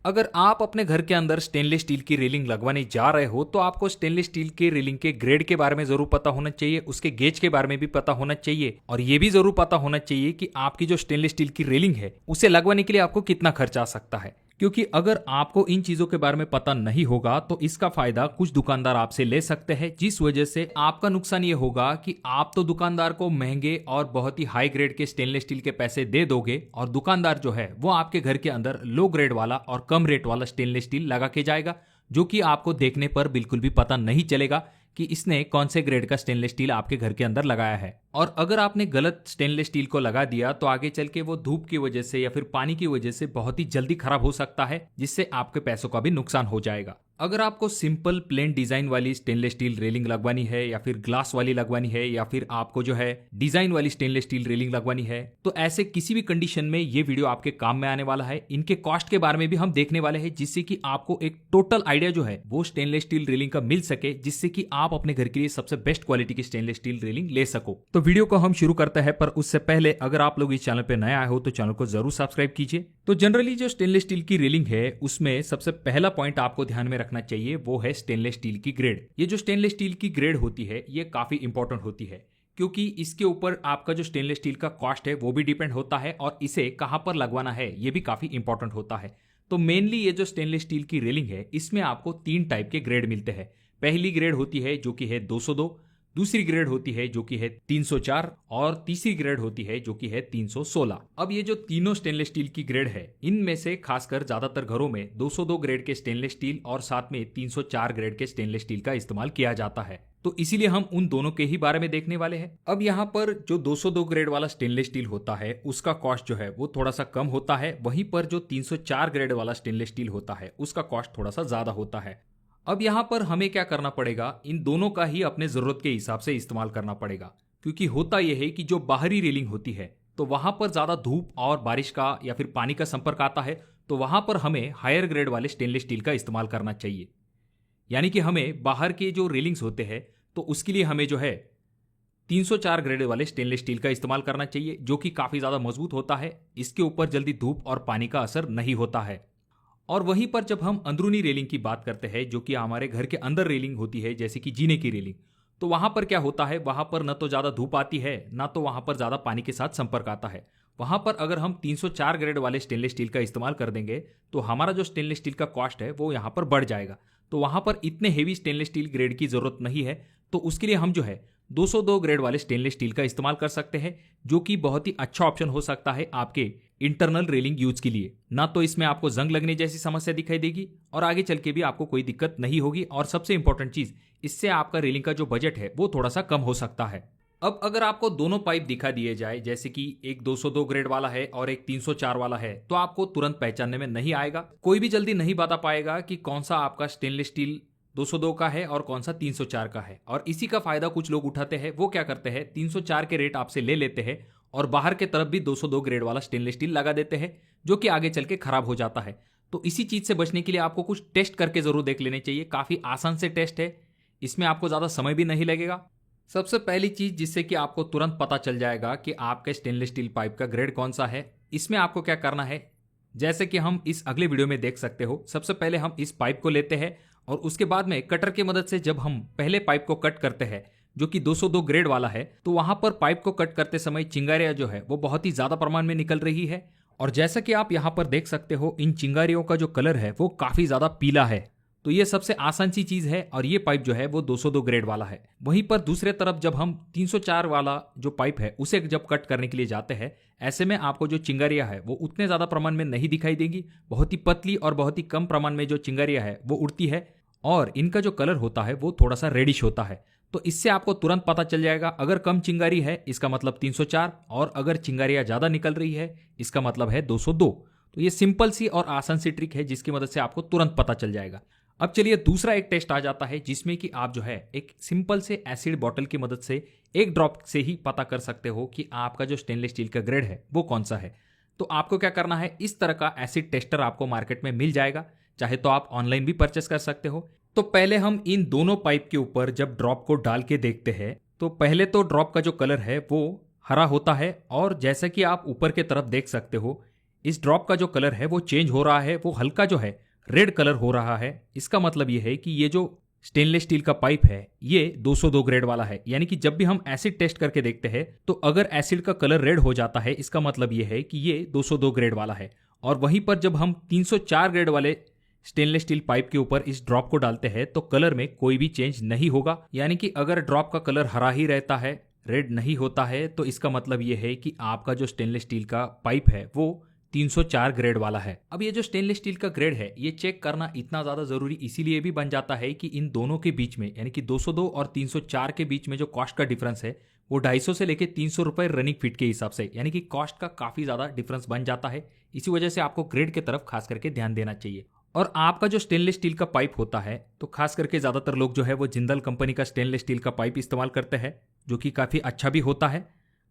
अगर आप अपने घर के अंदर स्टेनलेस स्टील की रेलिंग लगवाने जा रहे हो तो आपको स्टेनलेस स्टील के रेलिंग के ग्रेड के बारे में जरूर पता होना चाहिए, उसके गेज के बारे में भी पता होना चाहिए और ये भी जरूर पता होना चाहिए कि आपकी जो स्टेनलेस स्टील की रेलिंग है उसे लगवाने के लिए आपको कितना खर्चा आ सकता है। क्योंकि अगर आपको इन चीजों के बारे में पता नहीं होगा तो इसका फायदा कुछ दुकानदार आपसे ले सकते हैं, जिस वजह से आपका नुकसान ये होगा कि आप तो दुकानदार को महंगे और बहुत ही हाई ग्रेड के स्टेनलेस स्टील के पैसे दे दोगे और दुकानदार जो है वो आपके घर के अंदर लो ग्रेड वाला और कम रेट वाला स्टेनलेस स्टील लगा के जाएगा, जो कि आपको देखने पर बिल्कुल भी पता नहीं चलेगा कि इसने कौन से ग्रेड का स्टेनलेस स्टील आपके घर के अंदर लगाया है। और अगर आपने गलत स्टेनलेस स्टील को लगा दिया तो आगे चल के वो धूप की वजह से या फिर पानी की वजह से बहुत ही जल्दी खराब हो सकता है, जिससे आपके पैसों का भी नुकसान हो जाएगा। अगर आपको सिंपल प्लेन डिजाइन वाली स्टेनलेस स्टील रेलिंग लगवानी है या फिर ग्लास वाली लगवानी है या फिर आपको जो है डिजाइन वाली स्टेनलेस स्टील रेलिंग लगवानी है, तो ऐसे किसी भी कंडीशन में ये वीडियो आपके काम में आने वाला है। इनके कॉस्ट के बारे में भी हम देखने वाले हैं, जिससे कि आपको एक टोटल आइडिया जो है वो स्टेनलेस स्टील रेलिंग का मिल सके, जिससे कि आप अपने घर के लिए सबसे बेस्ट क्वालिटी की स्टेनलेस स्टील रेलिंग ले सको। तो वीडियो को हम शुरू करते हैं, पर उससे पहले अगर आप लोग इस चैनल पे नए आए हो तो चैनल को जरूर सब्सक्राइब कीजिए। तो जनरली जो स्टेनलेस स्टील की रेलिंग है उसमें सबसे पहला पॉइंट आपको ध्यान में रखना चाहिए वो है स्टेनलेस स्टील की ग्रेड। ये जो स्टेनलेस स्टील की ग्रेड होती है ये काफी इंपॉर्टेंट होती है, क्योंकि इसके ऊपर आपका जो स्टेनलेस स्टील का कॉस्ट है वो भी डिपेंड होता है और इसे कहां पर लगवाना है ये भी काफी इंपॉर्टेंट होता है। तो मेनली ये जो स्टेनलेस स्टील की रेलिंग है इसमें आपको 3 टाइप के ग्रेड मिलते हैं। पहली ग्रेड होती है जो कि है 202, दूसरी ग्रेड होती है जो कि है 304 और तीसरी ग्रेड होती है जो कि है 316। अब ये जो तीनों स्टेनलेस स्टील की ग्रेड है इनमें से खासकर ज्यादातर घरों में 202 ग्रेड के स्टेनलेस स्टील और साथ में 304 ग्रेड के स्टेनलेस स्टील का इस्तेमाल किया जाता है, तो इसीलिए हम उन दोनों के ही बारे में देखने वाले हैं। अब यहाँ पर जो 202 ग्रेड वाला स्टेनलेस स्टील होता है उसका कॉस्ट जो है वो थोड़ा सा कम होता है, वहीं पर जो 304 ग्रेड वाला स्टेनलेस स्टील होता है उसका कॉस्ट थोड़ा सा ज्यादा होता है। अब यहाँ पर हमें क्या करना पड़ेगा, इन दोनों का ही अपने जरूरत के हिसाब से इस्तेमाल करना पड़ेगा। क्योंकि होता यह है कि जो बाहरी रेलिंग होती है तो वहां पर ज्यादा धूप और बारिश का या फिर पानी का संपर्क आता है, तो वहां पर हमें हायर ग्रेड वाले स्टेनलेस स्टील का इस्तेमाल करना चाहिए। यानी कि हमें बाहर के जो रेलिंग्स होते हैं तो उसके लिए हमें जो है 304 ग्रेड वाले स्टेनलेस स्टील का इस्तेमाल करना चाहिए, जो कि काफी ज्यादा मजबूत होता है। इसके ऊपर जल्दी धूप और पानी का असर नहीं होता है। और वहीं पर जब हम अंदरूनी रेलिंग की बात करते हैं, जो कि हमारे घर के अंदर रेलिंग होती है जैसे कि जीने की रेलिंग, तो वहां पर क्या होता है, वहां पर न तो ज्यादा धूप आती है ना तो वहां पर ज्यादा पानी के साथ संपर्क आता है। वहां पर अगर हम 304 ग्रेड वाले स्टेनलेस स्टील का इस्तेमाल कर देंगे तो हमारा जो स्टेनलेस स्टील का कॉस्ट है वो यहाँ पर बढ़ जाएगा। तो वहां पर इतने हेवी स्टेनलेस स्टील ग्रेड की जरूरत नहीं है, तो उसके लिए हम जो है 202 ग्रेड वाले स्टेनलेस स्टील का इस्तेमाल कर सकते हैं, जो कि बहुत ही अच्छा ऑप्शन हो सकता है आपके इंटरनल रेलिंग यूज के लिए। ना तो इसमें आपको जंग लगने जैसी समस्या दिखाई देगी और आगे चल के भी आपको कोई दिक्कत नहीं होगी, और सबसे इंपॉर्टेंट चीज, इससे आपका रेलिंग का जो बजट है वो थोड़ा सा कम हो सकता है। अब अगर आपको दोनों पाइप दिखा दिए जाए, जैसे कि एक 202 ग्रेड वाला है और एक 304 वाला है, तो आपको तुरंत पहचानने में नहीं आएगा। कोई भी जल्दी नहीं बता पाएगा कि कौन सा आपका स्टेनलेस स्टील 202 का है और कौन सा 304 का है। और इसी का फायदा कुछ लोग उठाते हैं। वो क्या करते हैं, 304 के रेट आपसे ले लेते हैं और बाहर के तरफ भी 202 ग्रेड वाला स्टेनलेस स्टील लगा देते हैं, जो कि आगे चल के खराब हो जाता है। तो इसी चीज से बचने के लिए आपको कुछ टेस्ट करके जरूर देख लेने चाहिए। काफी आसान से टेस्ट है, इसमें आपको ज्यादा समय भी नहीं लगेगा। सबसे पहली चीज जिससे कि आपको तुरंत पता चल जाएगा कि आपके स्टेनलेस स्टील पाइप का ग्रेड कौन सा है, इसमें आपको क्या करना है, जैसे कि हम इस अगले वीडियो में देख सकते हो। सबसे पहले हम इस पाइप को लेते हैं और उसके बाद में कटर की मदद से जब हम पहले पाइप को कट करते हैं जो कि 202 ग्रेड वाला है, तो वहां पर पाइप को कट करते समय चिंगारियां जो है वो बहुत ही ज्यादा प्रमाण में निकल रही है। और जैसा कि आप यहां पर देख सकते हो, इन चिंगारियों का जो कलर है वो काफी ज्यादा पीला है। तो ये सबसे आसान सी चीज है और ये पाइप जो है वो 202 ग्रेड वाला है। वहीं पर दूसरे तरफ जब हम 304 वाला जो पाइप है उसे जब कट करने के लिए जाते हैं, ऐसे में आपको जो चिंगारियां है वो उतने ज्यादा प्रमाण में नहीं दिखाई देगी। बहुत ही पतली और बहुत ही कम प्रमाण में जो चिंगारियां है वो उड़ती है और इनका जो कलर होता है वो थोड़ा सा रेडिश होता है। तो इससे आपको तुरंत पता चल जाएगा, अगर कम चिंगारी है इसका मतलब 304 और अगर चिंगारियां ज्यादा निकल रही है इसका मतलब है 202। तो ये सिंपल सी और आसान सी ट्रिक है जिसकी मदद से आपको तुरंत पता चल जाएगा। अब चलिए दूसरा एक टेस्ट आ जाता है, जिसमें कि आप जो है एक सिंपल से एसिड बॉटल की मदद से एक ड्रॉप से ही पता कर सकते हो कि आपका जो स्टेनलेस स्टील का ग्रेड है वो कौन सा है। तो आपको क्या करना है, इस तरह का एसिड टेस्टर आपको मार्केट में मिल जाएगा, चाहे तो आप ऑनलाइन भी परचेस कर सकते हो। तो पहले हम इन दोनों पाइप के ऊपर जब ड्रॉप को डाल के देखते हैं, तो पहले तो ड्रॉप का जो कलर है वो हरा होता है और जैसा कि आप ऊपर के तरफ देख सकते हो, इस ड्रॉप का जो कलर है वो चेंज हो रहा है, वो हल्का जो है रेड कलर हो रहा है। इसका मतलब ये है कि ये जो स्टेनलेस स्टील का पाइप है ये 202 ग्रेड वाला है। यानी कि जब भी हम एसिड टेस्ट करके देखते हैं तो अगर एसिड का कलर रेड हो जाता है, इसका मतलब ये है कि ये 202 ग्रेड वाला है। और वहीं पर जब हम 304 ग्रेड वाले स्टेनलेस स्टील पाइप के ऊपर इस ड्रॉप को डालते हैं तो कलर में कोई भी चेंज नहीं होगा। यानी कि अगर ड्रॉप का कलर हरा ही रहता है, रेड नहीं होता है, तो इसका मतलब ये है कि आपका जो स्टेनलेस स्टील का पाइप है वो 304 ग्रेड वाला है। अब ये जो स्टेनलेस स्टील का ग्रेड है ये चेक करना इतना ज्यादा जरूरी इसीलिए भी बन जाता है कि इन दोनों के बीच में यानी कि 202 और 304 के बीच में जो कॉस्ट का डिफरेंस है वो 250 से लेके 300 रुपए रनिंग फीट के हिसाब से, यानी कि कॉस्ट का काफी ज्यादा डिफरेंस बन जाता है। इसी वजह से आपको ग्रेड की तरफ खास करके ध्यान देना चाहिए। और आपका जो स्टेनलेस स्टील का पाइप होता है तो खास करके ज्यादातर लोग जो है वो जिंदल कंपनी का स्टेनलेस स्टील का पाइप इस्तेमाल करते हैं, जो कि काफी अच्छा भी होता है।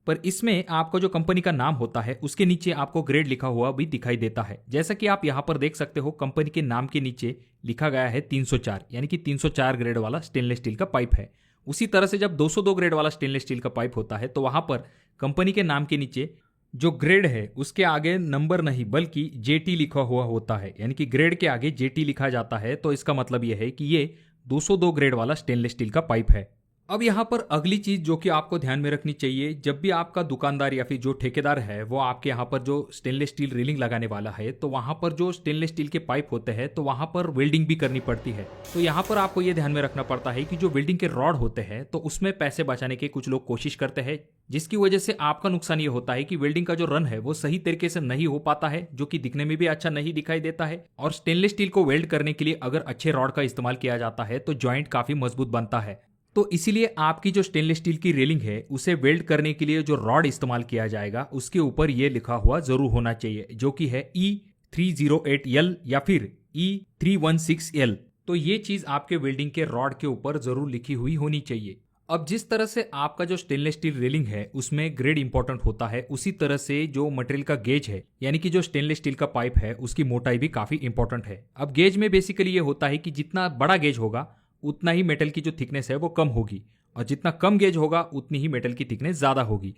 पर इसमें आपको जो कंपनी का नाम होता है उसके नीचे आपको ग्रेड लिखा हुआ भी दिखाई देता है। जैसा कि आप यहाँ पर देख सकते हो, कंपनी के नाम के नीचे लिखा गया है 304, यानी कि 304 ग्रेड वाला स्टेनलेस स्टील का पाइप है। उसी तरह से जब 202 ग्रेड वाला स्टेनलेस स्टील का पाइप होता है तो वहां पर कंपनी के नाम के नीचे जो ग्रेड है उसके आगे नंबर नहीं बल्कि जेटी लिखा हुआ होता है। यानी कि ग्रेड के आगे जेटी लिखा जाता है, तो इसका मतलब यह है कि ये 202 ग्रेड वाला स्टेनलेस स्टील का पाइप है। अब यहाँ पर अगली चीज जो कि आपको ध्यान में रखनी चाहिए, जब भी आपका दुकानदार या फिर जो ठेकेदार है वो आपके यहाँ पर जो स्टेनलेस स्टील रेलिंग लगाने वाला है तो वहां पर जो स्टेनलेस स्टील के पाइप होते हैं तो वहां पर वेल्डिंग भी करनी पड़ती है। तो यहाँ पर आपको ये ध्यान में रखना पड़ता है कि जो वेल्डिंग के रॉड होते हैं तो उसमें पैसे बचाने की कुछ लोग कोशिश करते हैं, जिसकी वजह से आपका नुकसान ये होता है कि वेल्डिंग का जो रन है वो सही तरीके से नहीं हो पाता है, जो कि दिखने में भी अच्छा नहीं दिखाई देता है। और स्टेनलेस स्टील को वेल्ड करने के लिए अगर अच्छे रॉड का इस्तेमाल किया जाता है तो जॉइंट काफी मजबूत बनता है। तो इसीलिए आपकी जो स्टेनलेस स्टील की रेलिंग है उसे वेल्ड करने के लिए जो रॉड इस्तेमाल किया जाएगा उसके ऊपर यह लिखा हुआ जरूर होना चाहिए, जो कि है E308L या फिर E316L। तो ये चीज आपके वेल्डिंग के रॉड के ऊपर जरूर लिखी हुई होनी चाहिए। अब जिस तरह से आपका जो स्टेनलेस स्टील रेलिंग है उसमें ग्रेड इंपॉर्टेंट होता है, उसी तरह से जो मटेरियल का गेज है यानी कि जो स्टेनलेस स्टील का पाइप है उसकी मोटाई भी काफी इंपॉर्टेंट है। अब गेज में बेसिकली ये होता है कि जितना बड़ा गेज होगा उतना ही मेटल की जो थिकनेस है वो कम होगी, और जितना कम गेज होगा उतनी ही मेटल की थिकनेस ज्यादा होगी।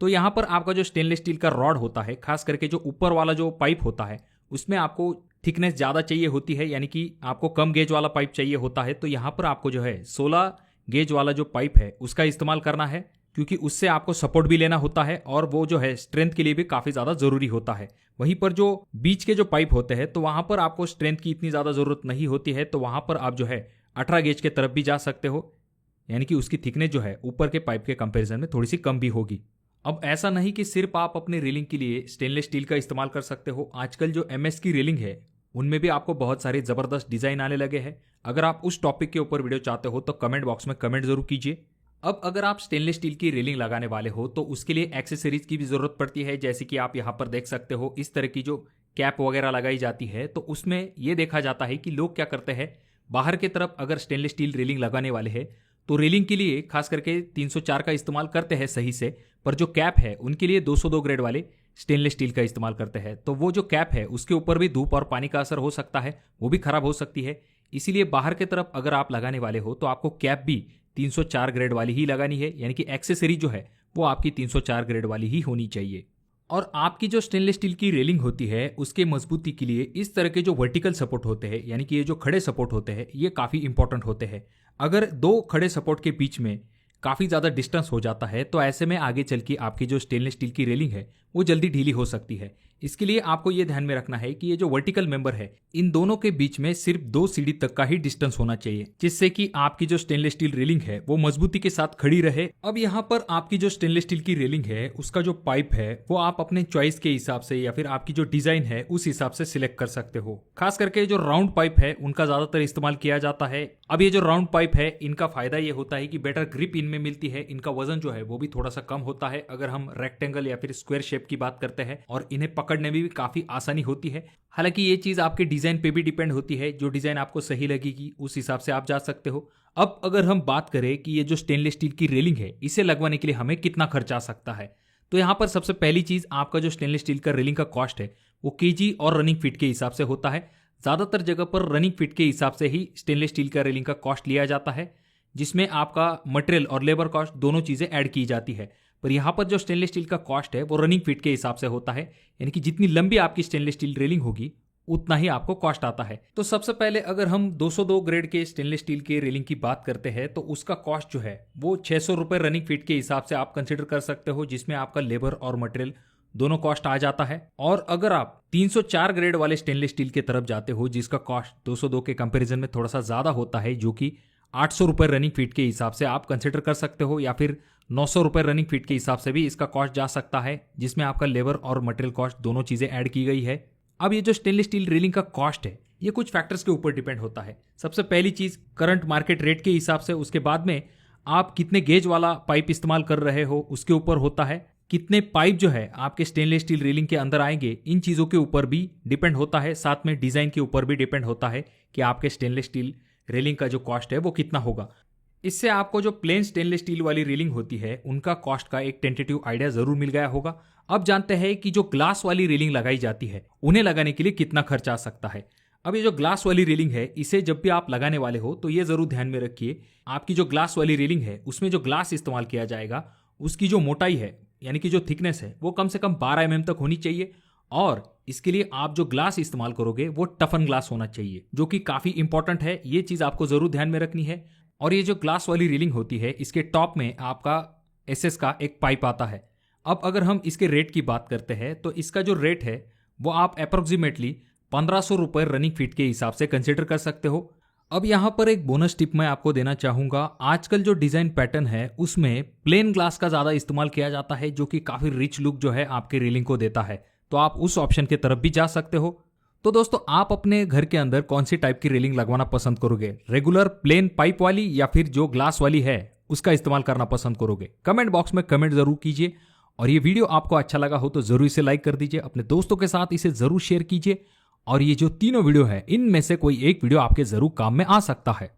तो यहाँ पर आपका जो स्टेनलेस स्टील का रॉड होता है, खास करके जो ऊपर वाला जो पाइप होता है उसमें आपको थिकनेस ज्यादा चाहिए होती है, यानी कि आपको कम गेज वाला पाइप चाहिए होता है। तो यहाँ पर आपको जो है 16 गेज वाला जो पाइप है उसका इस्तेमाल करना है, क्योंकि उससे आपको सपोर्ट भी लेना होता है और वो जो है स्ट्रेंथ के लिए भी काफी ज्यादा जरूरी होता है। वहीं पर जो बीच के जो पाइप होते हैं तो वहां पर आपको स्ट्रेंथ की इतनी ज्यादा जरूरत नहीं होती है, तो वहां पर आप जो है 18 गेज के तरफ भी जा सकते हो, यानी कि उसकी थिकनेस जो है ऊपर के पाइप के कंपैरिजन में थोड़ी सी कम भी होगी। अब ऐसा नहीं कि सिर्फ आप अपने रेलिंग के लिए स्टेनलेस स्टील का इस्तेमाल कर सकते हो, आजकल जो MS की रेलिंग है उनमें भी आपको बहुत सारे जबरदस्त डिजाइन आने लगे हैं। अगर आप उस टॉपिक के ऊपर वीडियो चाहते हो तो कमेंट बॉक्स में कमेंट जरूर कीजिए। अब अगर आप स्टेनलेस स्टील की रेलिंग लगाने वाले हो तो उसके लिए एक्सेसरीज की भी जरूरत पड़ती है, जैसे कि आप यहाँ पर देख सकते हो इस तरह की जो कैप वगैरह लगाई जाती है। तो उसमें यह देखा जाता है कि लोग क्या करते हैं, बाहर की तरफ अगर स्टेनलेस स्टील रेलिंग लगाने वाले हैं तो रेलिंग के लिए खास करके 304 का इस्तेमाल करते हैं सही से, पर जो कैप है उनके लिए 202 ग्रेड वाले स्टेनलेस स्टील का इस्तेमाल करते हैं। तो वो जो कैप है उसके ऊपर भी धूप और पानी का असर हो सकता है, वो भी खराब हो सकती है। इसीलिए बाहर की तरफ अगर आप लगाने वाले हो तो आपको कैप भी 304 ग्रेड वाली ही लगानी है, यानी कि एक्सेसरी जो है वो आपकी 304 ग्रेड वाली ही होनी चाहिए। और आपकी जो स्टेनलेस स्टील की रेलिंग होती है उसके मजबूती के लिए इस तरह के जो वर्टिकल सपोर्ट होते हैं, यानी कि ये जो खड़े सपोर्ट होते हैं, ये काफ़ी इंपॉर्टेंट होते हैं। अगर दो खड़े सपोर्ट के बीच में काफ़ी ज़्यादा डिस्टेंस हो जाता है तो ऐसे में आगे चल के आपकी जो स्टेनलेस स्टील की रेलिंग है वो जल्दी ढीली हो सकती है। इसके लिए आपको ये ध्यान में रखना है कि ये जो वर्टिकल मेंबर है इन दोनों के बीच में सिर्फ 2 सीढ़ी तक का ही डिस्टेंस होना चाहिए, जिससे कि आपकी जो स्टेनलेस स्टील रेलिंग है वो मजबूती के साथ खड़ी रहे। अब यहाँ पर आपकी जो स्टेनलेस स्टील की रेलिंग है उसका जो पाइप है वो आप अपने चॉइस के हिसाब से या फिर आपकी जो डिजाइन है उस हिसाब से सिलेक्ट कर सकते हो। खास करके जो राउंड पाइप है उनका ज्यादातर इस्तेमाल किया जाता है। अब ये जो राउंड पाइप है इनका फायदा ये होता है कि बेटर ग्रिप इनमें मिलती है, इनका वजन जो है वो भी थोड़ा सा कम होता है अगर हम रेक्टेंगल या फिर स्क्वायर शेप की बात करते हैं, और इन्हें पकड़ने में भी काफी आसानी होती है। हालांकि ये चीज आपके डिजाइन पे भी डिपेंड होती है, जो डिजाइन आपको सही लगेगी उस हिसाब से आप जा सकते हो। अब अगर हम बात करें कि ये जो स्टेनलेस स्टील की रेलिंग है इसे लगवाने के लिए हमें कितना खर्चा आ सकता है, तो यहाँ पर सबसे पहली चीज आपका जो स्टेनलेस स्टील का रेलिंग का कॉस्ट है वो केजी और रनिंग फीट के हिसाब से होता है। ज्यादातर जगह पर रनिंग फीट के हिसाब से ही स्टेनलेस स्टील का रेलिंग का कॉस्ट लिया जाता है, जिसमें आपका मटेरियल और लेबर कॉस्ट दोनों चीजें ऐड की जाती है। पर यहाँ पर जो स्टेनलेस स्टील का कॉस्ट है वो रनिंग फीट के हिसाब से होता है, यानी कि जितनी लंबी आपकी स्टेनलेस स्टील रेलिंग होगी उतना ही आपको कॉस्ट आता है। तो सबसे पहले अगर हम 202 ग्रेड के स्टेनलेस स्टील के रेलिंग की बात करते हैं तो उसका कॉस्ट जो है वो 600 रुपये रनिंग फीट के हिसाब से आप कंसिडर कर सकते हो, जिसमें आपका लेबर और मटेरियल दोनों कॉस्ट आ जाता है। और अगर आप 304 ग्रेड वाले स्टेनलेस स्टील की तरफ जाते हो जिसका कॉस्ट 202 के कंपैरिजन में थोड़ा सा ज्यादा होता है, जो कि 800 रुपये रनिंग फीट के हिसाब से आप कंसिडर कर सकते हो, या फिर 900 रुपये रनिंग फीट के हिसाब से भी इसका कॉस्ट जा सकता है, जिसमें आपका लेबर और मटेरियल कॉस्ट दोनों चीजें ऐड की गई है। अब ये जो स्टेनलेस स्टील रेलिंग का कॉस्ट है ये कुछ फैक्टर्स के ऊपर डिपेंड होता है। सबसे पहली चीज करंट मार्केट रेट के हिसाब से, उसके बाद में आप कितने गेज वाला पाइप इस्तेमाल कर रहे हो उसके ऊपर होता है, कितने पाइप जो है आपके स्टेनलेस स्टील रेलिंग के अंदर आएंगे इन चीजों के ऊपर भी डिपेंड होता है, साथ में डिजाइन के ऊपर भी डिपेंड होता है कि आपके स्टेनलेस स्टील रेलिंग का जो कॉस्ट है वो कितना होगा। इससे आपको जो प्लेन स्टेनलेस स्टील वाली रेलिंग होती है उनका कॉस्ट का एक टेंटेटिव आइडिया जरूर मिल गया होगा। अब जानते हैं कि जो ग्लास वाली रेलिंग लगाई जाती है उन्हें लगाने के लिए कितना खर्चा आ सकता है। अब ये जो ग्लास वाली रेलिंग है इसे जब भी आप लगाने वाले हो तो ये जरूर ध्यान में रखिए, आपकी जो ग्लास वाली रेलिंग है उसमें जो ग्लास इस्तेमाल किया जाएगा उसकी जो मोटाई है यानी कि जो थिकनेस है वो कम से कम 12 mm तक होनी चाहिए, और इसके लिए आप जो ग्लास इस्तेमाल करोगे वो टफन ग्लास होना चाहिए, जो कि काफी इंपॉर्टेंट है। ये चीज आपको जरूर ध्यान में रखनी है। और ये जो ग्लास वाली रेलिंग होती है इसके टॉप में आपका एसएस का एक पाइप आता है। अब अगर हम इसके रेट की बात करते हैं तो इसका जो रेट है वो आप अप्रोक्सीमेटली 1500 रुपये रनिंग फीट के हिसाब से कंसिडर कर सकते हो। अब यहाँ पर एक बोनस टिप मैं आपको देना चाहूंगा। आजकल जो डिजाइन पैटर्न है उसमें प्लेन ग्लास का ज्यादा इस्तेमाल किया जाता है, जो कि काफी रिच लुक जो है आपके रेलिंग को देता है, तो आप उस ऑप्शन की तरफ भी जा सकते हो। तो दोस्तों आप अपने घर के अंदर कौन सी टाइप की रेलिंग लगवाना पसंद करोगे, रेगुलर प्लेन पाइप वाली या फिर जो ग्लास वाली है उसका इस्तेमाल करना पसंद करोगे? कमेंट बॉक्स में कमेंट जरूर कीजिए। और ये वीडियो आपको अच्छा लगा हो तो जरूर इसे लाइक कर दीजिए, अपने दोस्तों के साथ इसे जरूर शेयर कीजिए। और ये जो तीनों वीडियो है इनमें से कोई एक वीडियो आपके जरूर काम में आ सकता है।